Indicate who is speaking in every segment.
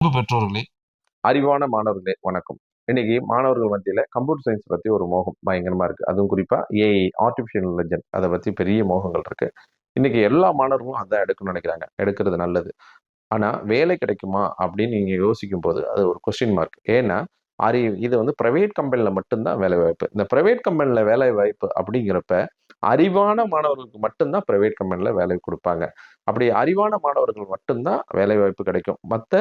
Speaker 1: அன்பு பெற்றோர்களே, அறிவான மாணவர்களே வணக்கம். இன்னைக்கு மாணவர்கள் மத்தியில கம்ப்யூட்டர் சயின்ஸ் பத்தி ஒரு மோகம் பயங்கரமா இருக்கு. அதுவும் குறிப்பா ஏஐ, ஆர்டிஃபிஷியல் இன்டெலிஜென்ஸ் அத பத்தி பெரிய மோகங்கள் இருக்கு. இன்னைக்கு எல்லா மாணவர்களும் அதான் எடுக்கணும்னு நினைக்கிறாங்க. எடுக்கிறது நல்லது. ஆனா வேலை கிடைக்குமா அப்படின்னு நீங்க யோசிக்கும்போது அது ஒரு கொஸ்டின் மார்க். ஏன்னா, இது வந்து பிரைவேட் கம்பெனில மட்டும் தான் வேலைவாய்ப்பு. இந்த பிரைவேட் கம்பெனில வேலைவாய்ப்பு அப்படிங்கிறப்ப, அறிவான மாணவர்களுக்கு மட்டும் தான் பிரைவேட் கம்பெனில வேலை குடுப்பாங்க. அப்படி அறிவான மாணவர்கள் மட்டும் தான் வேலைவாய்ப்பு கிடைக்கும். மத்த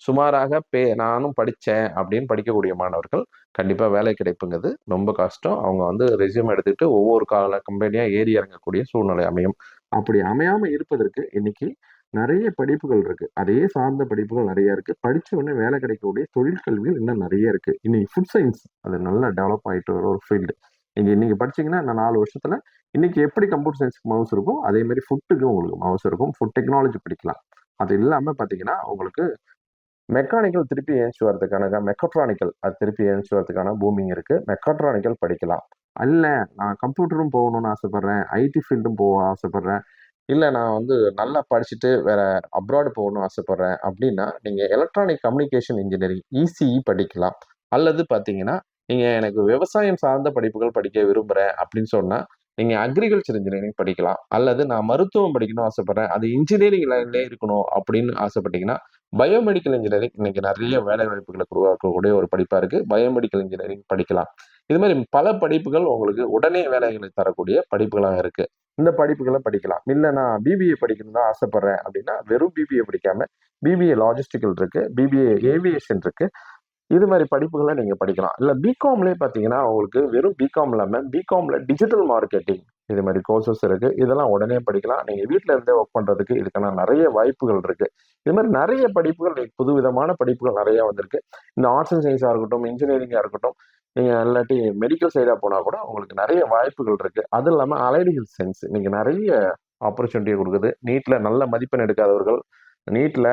Speaker 1: சுமாராக நானும் படிச்சேன் அப்படின்னு படிக்கக்கூடிய மாணவர்கள் கண்டிப்பா வேலை கிடைப்புங்கிறது ரொம்ப கஷ்டம். அவங்க வந்து ரெஸ்யூம் எடுத்துட்டு ஒவ்வொரு கம்பெனியா ஏறி இறங்கக்கூடிய சூழ்நிலை அமையும். அப்படி அமையாம இருப்பதற்கு இன்னைக்கு நெறைய படிப்புகள் இருக்கு. அதையே சார்ந்த படிப்புகள் நெறைய இருக்கு. படிச்ச உடனே வேலை கிடைக்கக்கூடிய தொழிற்கல்விகள் இன்னும் நெறைய இருக்கு. இன்னைக்கு ஃபுட் சயன்ஸ் அது நல்லா டெவலப் ஆயிட்டு வர ஒரு ஃபீல்டு. நீங்க இன்னைக்கு படிச்சீங்கன்னா, இன்னும் 4 வருஷத்துல இன்னைக்கு எப்படி கம்ப்யூட்டர் சயன்ஸ்க்கு மவுஸ் இருக்கோ, அதே மாரி ஃபுட்டுக்கும் உங்களுக்கு மவுஸ் இருக்கும். ஃபுட் டெக்னாலஜி படிக்கலாம். அது இல்லாம பார்த்தீங்கன்னா, உங்களுக்கு மெக்கானிக்கல் திருப்பி ஏஞ்சி வரதுக்கான மெக்கட்ரானிக்கல் அது திருப்பி ஏஞ்சி வரதுக்கான பூமிங் இருக்கு. மெக்கட்ரானிக்கல் படிக்கலாம். இல்ல நான் கம்ப்யூட்டரும் போகணும்னு ஆசைப்படுறேன். ஐடி ஃபீல்டும் போக ஆசைப்படுறேன். இல்ல நான் வந்து நல்லா படிச்சுட்டு வேற அப்ராட் போகணும்னு ஆசைப்படுறேன் அப்படின்னா, நீங்க எலக்ட்ரானிக் கம்யூனிகேஷன் இன்ஜினியரிங் இசிஇ படிக்கலாம். அல்லது பார்த்தீங்கன்னா, நீங்க எனக்கு விவசாயம் சார்ந்த படிப்புகள் படிக்க விரும்புறேன் அப்படின்னு சொன்னா, நீங்க அக்ரிகல்ச்சர் இன்ஜினியரிங் படிக்கலாம். அல்லது நான் மருத்துவம் படிக்கணும்னு ஆசைப்படுறேன். அது இன்ஜினியரிங் லைன்லயே இருக்கணும் அப்படின்னு ஆசைப்பட்டீங்கன்னா, பயோமெடிக்கல் இன்ஜினியரிங் இன்னைக்கு நிறைய வேலை வாய்ப்புகளை உருவாக்கக்கூடிய ஒரு படிப்பா இருக்கு. பயோமெடிக்கல் இன்ஜினியரிங் படிக்கலாம். இது மாரி பல படிப்புகள் உங்களுக்கு உடனே வேலைகளை தரக்கூடிய படிப்புகளாக இருக்கு. இந்த படிப்புகள படிக்கலாம். இல்ல நான் பிபிஏ படிக்கணும்னு தான் ஆசைப்படுறேன் அப்படின்னா, வெறும் பிபிஏ படிக்காம, பிபிஏ லாஜிஸ்டிக்கல் இருக்கு, பிபிஏ ஏவியேஷன் இருக்கு. இது மாரி படிப்புகள நீங்க படிக்கலாம். இல்ல பிகாம்லயே பார்த்தீங்கன்னா, உங்களுக்கு வெறும் பிகாம் இல்லாம, பிகாம்ல டிஜிட்டல் மார்க்கெட்டிங் இது மாரி கோர்சஸ் இருக்கு. இதெல்லாம் உடனே படிக்கலாம். நீங்க வீட்ல இருந்தே ஒர்க் பண்றதுக்கு இதுக்கான நெறைய வாய்ப்புகள் இருக்கு. இது மாரி நெறைய படிப்புகள் புதுவிதமான படிப்புகள் நெறைய வந்திருக்கு. இந்த ஆர்ட்ஸ் அண்ட் சயன்ஸா இருக்கட்டும், இன்ஜினியரிங்கா இருக்கட்டும், நீங்க இல்லாட்டி மெடிக்கல் சைடா போனா கூட உங்களுக்கு நெறைய வாய்ப்புகள் இருக்கு. அது இல்லாம அலைடு ஹெல்த் சயன்ஸ் இன்னைக்கு நெறைய ஆப்பர்ச்சுனிட்டிய குடுக்குது. நீட்ல நல்ல மதிப்பெண் எடுக்காதவர்கள், நீட்ல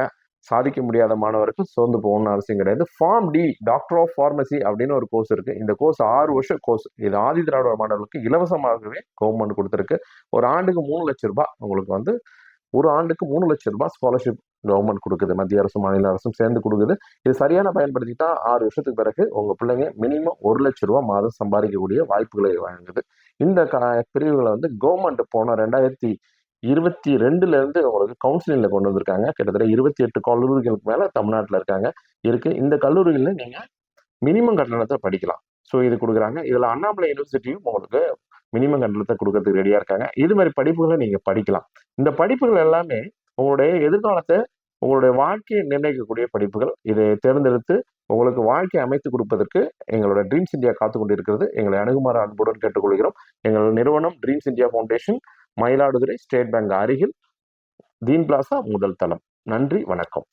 Speaker 1: சாதிக்க முடியாத மாணவர்கள் சோர்ந்து போகணும்னு அவசியம் கிடையாது. Pharm D doctor of pharmacy அப்படின்னு ஒரு கோர்ஸ் இருக்கு. இந்த கோர்ஸ் 6 வருஷ கோர்ஸ். இது ஆதி திராவிட மாணவர்களுக்கு இலவசமாகவே கவர்மெண்ட் குடுத்திருக்கு. ஒரு ஆண்டுக்கு ரூ. 3,00,000 உங்களுக்கு வந்து ஒரு ஆண்டுக்கு ரூ. 3,00,000 ஸ்காலர்ஷிப் கவர்மெண்ட் குடுக்குது. மத்திய அரசும், மாநில அரசும் சேர்ந்து குடுக்குது. இது சரியான பயன்படுத்திட்டா 6 வருஷத்துக்கு பிறகு உங்க பிள்ளைங்க மினிமம் ரூ. 1,00,000 மாதம் சம்பாதிக்கக்கூடிய வாய்ப்புகளை வழங்குது. இந்த பிரிவுகள வந்து கவர்மெண்ட் போன 2022ல இருந்து உங்களுக்கு கவுன்சிலிங்ல கொண்டு வந்திருக்காங்க. கிட்டத்தட்ட 28 கல்லூரிகளுக்கு மேல தமிழ்நாட்டுல இருக்கு. இந்த கல்லூரிகள்ல நீங்க மினிமம் கட்டணத்த படிக்கலாம். ஸோ இது குடுக்குறாங்க. இதுல அண்ணாமலை யூனிவர்சிட்டியும் உங்களுக்கு மினிமம் கட்டணத்த குடுக்கறதுக்கு ரெடியா இருக்காங்க. இது மாரி படிப்புகள நீங்க படிக்கலாம். இந்த படிப்புகள் எல்லாமே உங்களுடைய எதிர்காலத்த, உங்களுடைய வாழ்க்கையை நிர்ணயிக்கக்கூடிய படிப்புகள். இதை தேர்ந்தெடுத்து உங்களுக்கு வாழ்க்கை அமைத்துக் குடுப்பதற்கு எங்களோட ட்ரீம்ஸ் இந்தியா காத்துக் கொண்டிருக்கிறது. எங்களை அணுகுமாறு அன்புடன் கேட்டுக்கொள்கிறோம். எங்கள் நிறுவனம் dreams India foundation, Mayiladuthurai state bank அருகில், தீன் பிளாசா முதல் தளம். நன்றி, வணக்கம்.